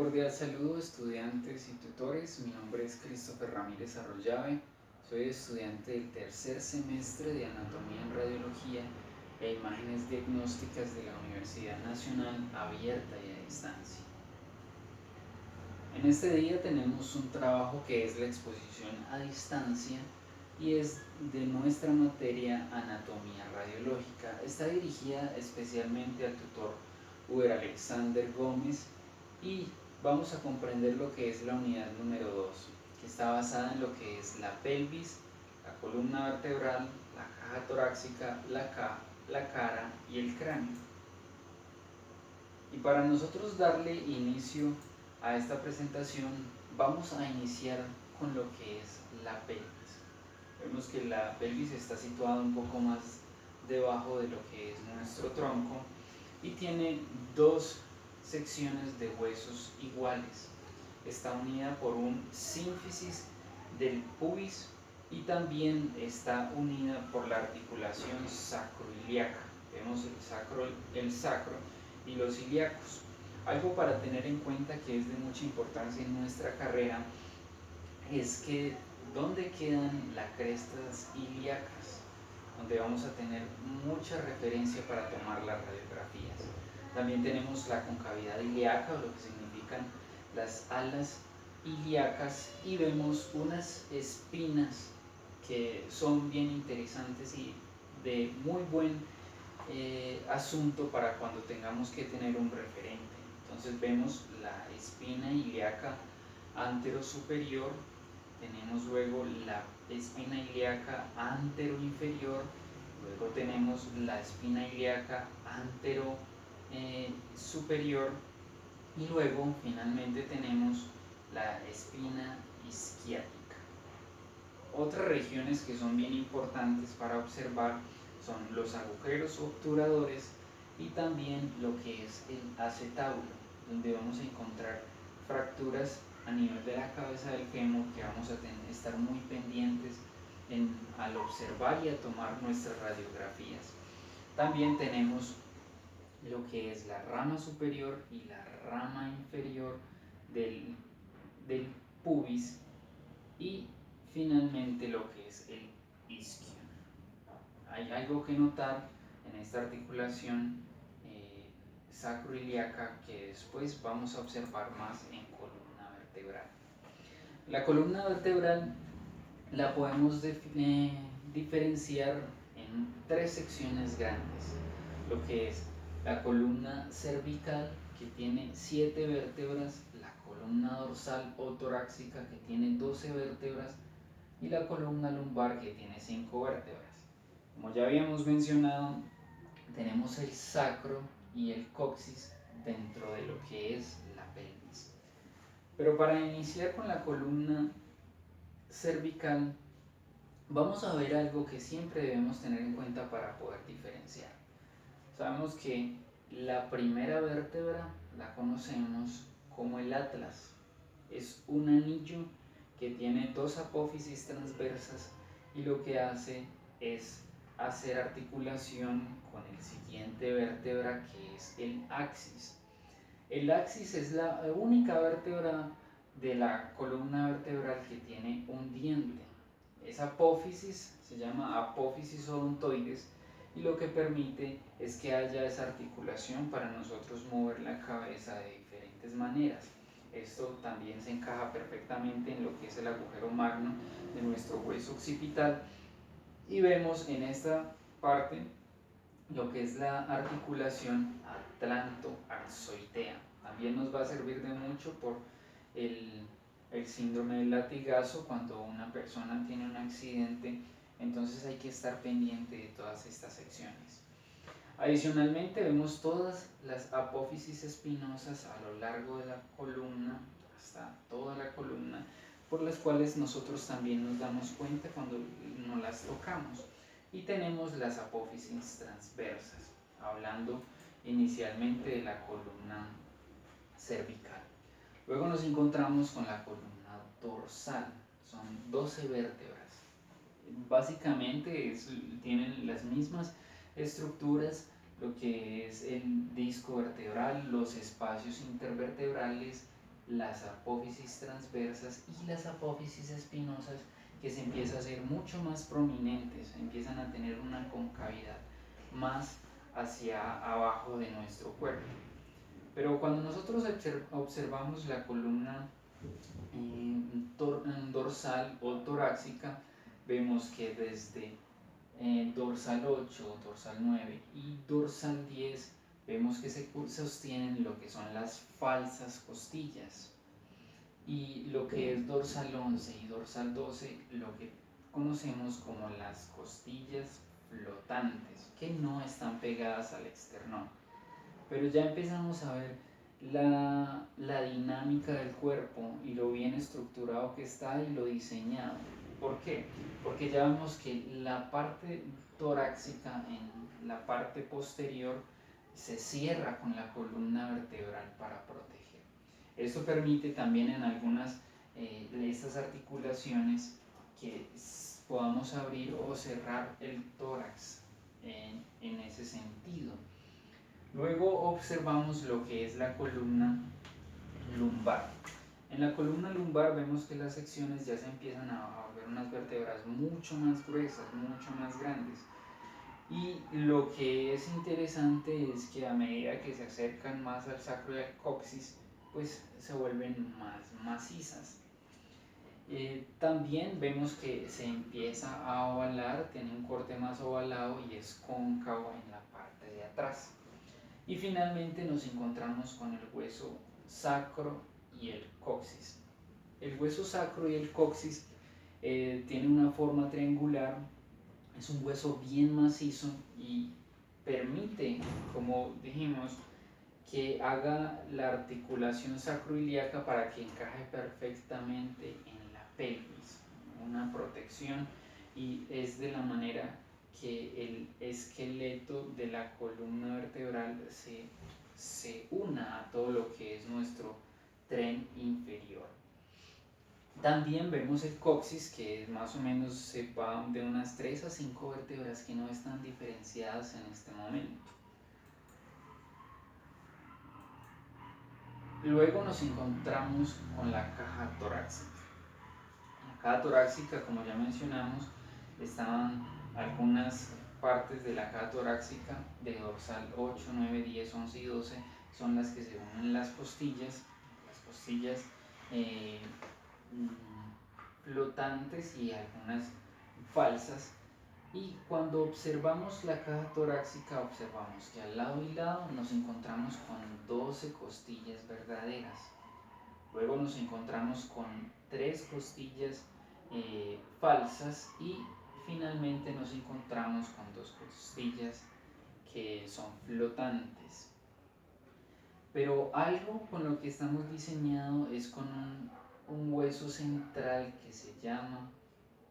cordial saludo, estudiantes y tutores. Mi nombre es Christopher Ramírez Arroyave. Soy estudiante del tercer semestre de Anatomía en Radiología e Imágenes Diagnósticas de la Universidad Nacional Abierta y a Distancia. En este día tenemos un trabajo que es la exposición a distancia y es de nuestra materia Anatomía Radiológica. Está dirigida especialmente al tutor Uber Alexander Gómez y vamos a comprender lo que es la unidad número 2, que está basada en lo que es la pelvis, la columna vertebral, la caja torácica, la cara y el cráneo. Y para nosotros darle inicio a esta presentación, vamos a iniciar con lo que es la pelvis. Vemos que la pelvis está situada un poco más debajo de lo que es nuestro tronco y tiene dos secciones de huesos iguales. Está unida por un sínfisis del pubis y también está unida por la articulación sacroiliaca. Vemos el sacro y los ilíacos. Algo para tener en cuenta que es de mucha importancia en nuestra carrera es que ¿dónde quedan las crestas ilíacas? Donde vamos a tener mucha referencia para tomar las radiografías. También tenemos la concavidad ilíaca, lo que significan las alas ilíacas, y vemos unas espinas que son bien interesantes y de muy buen asunto para cuando tengamos que tener un referente. Entonces vemos la espina ilíaca anterosuperior, tenemos luego la espina ilíaca anteroinferior, luego tenemos la espina ilíaca antero superior y luego finalmente tenemos la espina isquiática. Otras regiones que son bien importantes para observar son los agujeros obturadores y también lo que es el acetábulo, donde vamos a encontrar fracturas a nivel de la cabeza del fémur que vamos a estar muy pendientes al observar y a tomar nuestras radiografías. También tenemos lo que es la rama superior y la rama inferior del pubis y finalmente lo que es el isquio. Hay algo que notar en esta articulación sacroiliaca que después vamos a observar más en columna vertebral. La columna vertebral la podemos diferenciar en tres secciones grandes, lo que es la columna cervical, que tiene 7 vértebras, la columna dorsal o torácica, que tiene 12 vértebras, y la columna lumbar, que tiene 5 vértebras. Como ya habíamos mencionado, tenemos el sacro y el coxis dentro de lo que es la pelvis. Pero para iniciar con la columna cervical, vamos a ver algo que siempre debemos tener en cuenta para poder diferenciar. Sabemos que la primera vértebra la conocemos como el atlas. Es un anillo que tiene dos apófisis transversas y lo que hace es hacer articulación con el siguiente vértebra, que es el axis. El axis es la única vértebra de la columna vertebral que tiene un diente. Esa apófisis se llama apófisis odontoides y lo que permite es que haya esa articulación para nosotros mover la cabeza de diferentes maneras. Esto también se encaja perfectamente en lo que es el agujero magno de nuestro hueso occipital y vemos en esta parte lo que es la articulación atlanto-arzoidea. También nos va a servir de mucho por el síndrome del latigazo. Cuando una persona tiene un accidente, entonces hay que estar pendiente de todas estas secciones. Adicionalmente vemos todas las apófisis espinosas a lo largo de la columna, hasta toda la columna, por las cuales nosotros también nos damos cuenta cuando nos las tocamos. Y tenemos las apófisis transversas, hablando inicialmente de la columna cervical. Luego nos encontramos con la columna dorsal, son 12 vértebras. Básicamente tienen las mismas estructuras, lo que es el disco vertebral, los espacios intervertebrales las apófisis transversas y las apófisis espinosas, que se empiezan a ser mucho más prominentes, empiezan a tener una concavidad más hacia abajo de nuestro cuerpo. Pero cuando nosotros observamos la columna dorsal o torácica, vemos que desde dorsal 8, dorsal 9 y dorsal 10 vemos que se sostienen lo que son las falsas costillas, y lo que es dorsal 11 y dorsal 12 lo que conocemos como las costillas flotantes, que no están pegadas al esternón. Pero ya empezamos a ver la dinámica del cuerpo y lo bien estructurado que está y lo diseñado. ¿Por qué? Porque ya vemos que la parte torácica en la parte posterior se cierra con la columna vertebral para proteger. Esto permite también en algunas de estas articulaciones que podamos abrir o cerrar el tórax en ese sentido. Luego observamos lo que es la columna lumbar. En la columna lumbar vemos que las secciones ya se empiezan a volver unas vértebras mucho más gruesas, mucho más grandes. Y lo que es interesante es que a medida que se acercan más al sacro y al coxis, pues se vuelven más macizas. También vemos que se empieza a ovalar, tiene un corte más ovalado y es cóncavo en la parte de atrás. Y finalmente nos encontramos con el hueso sacro y el coxis. El hueso sacro y el coxis tiene una forma triangular, es un hueso bien macizo y permite, como dijimos, que haga la articulación sacroiliaca para que encaje perfectamente en la pelvis, una protección, y es de la manera que el esqueleto de la columna vertebral se una a todo lo que es nuestro tren inferior. También vemos el coxis, que más o menos se va de unas 3 a 5 vértebras que no están diferenciadas en este momento. Luego nos encontramos con la caja torácica. En la caja torácica, como ya mencionamos, estaban algunas partes de la caja torácica de dorsal 8, 9, 10, 11 y 12, son las que se unen las costillas eh, flotantes y algunas falsas. Y cuando observamos la caja torácica, observamos que al lado y lado nos encontramos con 12 costillas verdaderas. Luego nos encontramos con 3 costillas falsas, y finalmente nos encontramos con 2 costillas que son flotantes. Pero algo con lo que estamos diseñados es con un hueso central que se llama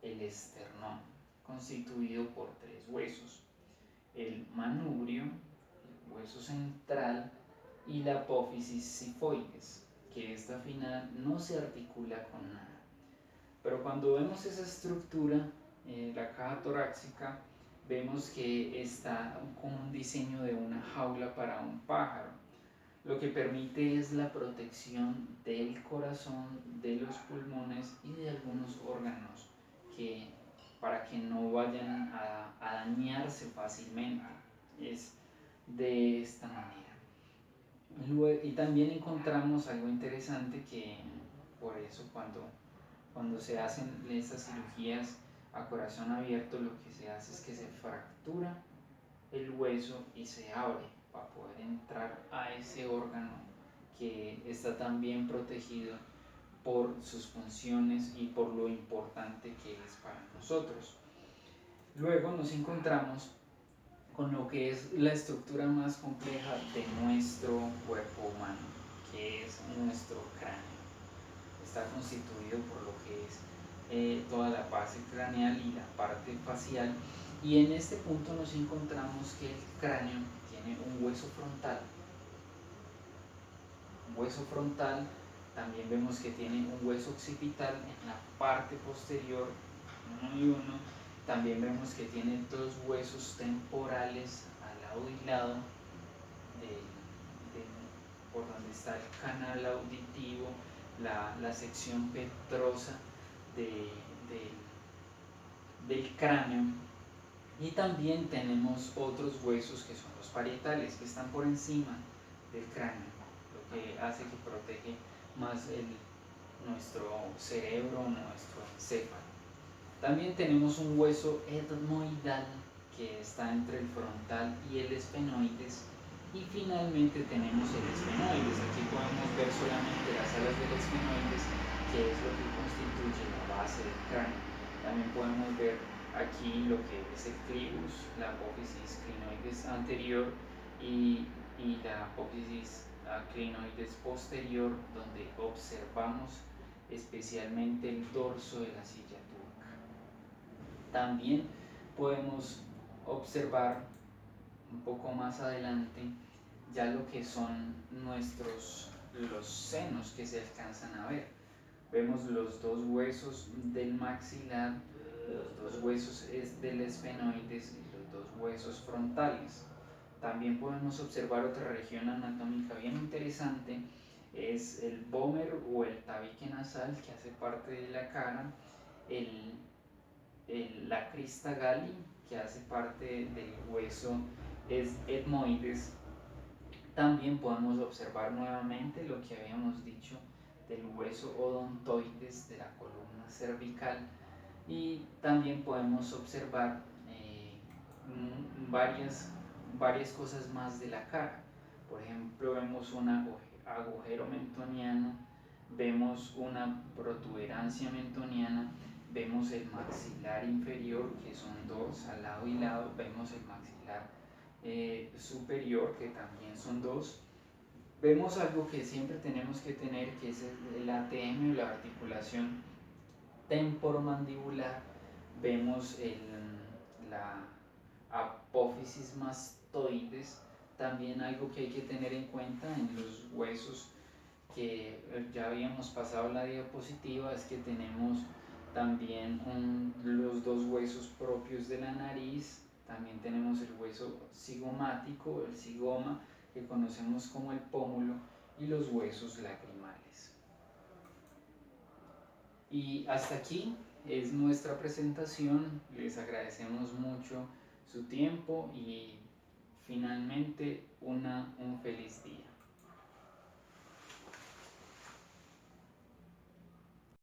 el esternón, constituido por 3 huesos: el manubrio, el hueso central y la apófisis sifoides, que esta final no se articula con nada. Pero cuando vemos esa estructura, la caja torácica, vemos que está con un diseño de una jaula para un pájaro. Lo que permite es la protección del corazón, de los pulmones y de algunos órganos, para que no vayan a dañarse fácilmente. Es de esta manera. Y también encontramos algo interesante, que por eso cuando se hacen estas cirugías a corazón abierto, lo que se hace es que se fractura el hueso y se abre para poder entrar a ese órgano que está tan bien protegido por sus funciones y por lo importante que es para nosotros. Luego nos encontramos con lo que es la estructura más compleja de nuestro cuerpo humano, que es nuestro cráneo. Está constituido por lo que es toda la base craneal y la parte facial, y en este punto nos encontramos que el cráneo tiene un hueso frontal. Un hueso frontal, también vemos que tiene un hueso occipital en la parte posterior, uno y uno. También vemos que tiene 2 huesos temporales al lado y lado por donde está el canal auditivo, la sección petrosa de, del cráneo. Y también tenemos otros huesos que son los parietales, que están por encima del cráneo, lo que hace que protege más nuestro cerebro, nuestro encéfalo. También tenemos un hueso etmoidal que está entre el frontal y el esfenoides. Y finalmente tenemos el esfenoides. Aquí podemos ver solamente las alas del esfenoides, que es lo que constituye la base del cráneo. También podemos ver aquí lo que es el clivus, la apófisis clinoides anterior y la apófisis clinoides posterior, donde observamos especialmente el dorso de la silla turca. También podemos observar un poco más adelante ya lo que son los senos que se alcanzan a ver. Vemos los dos huesos del maxilar, los dos huesos del esfenoides y los dos huesos frontales. También podemos observar otra región anatómica bien interesante, es el vómer o el tabique nasal, que hace parte de la cara, la crista galli, que hace parte del hueso etmoides. También podemos observar nuevamente lo que habíamos dicho del hueso odontoides de la columna cervical, y también podemos observar varias cosas más de la cara. Por ejemplo, vemos un agujero mentoniano, vemos una protuberancia mentoniana, vemos el maxilar inferior, que son dos al lado y lado, vemos el maxilar superior, que también son dos. Vemos algo que siempre tenemos que tener, que es el ATM o la articulación temporomandibular. Vemos la apófisis mastoides, también algo que hay que tener en cuenta en los huesos que ya habíamos pasado la diapositiva, es que tenemos también los dos huesos propios de la nariz. También tenemos el hueso cigomático, el cigoma, que conocemos como el pómulo, y los huesos lacrimales. Y hasta aquí es nuestra presentación. Les agradecemos mucho su tiempo y finalmente un feliz día.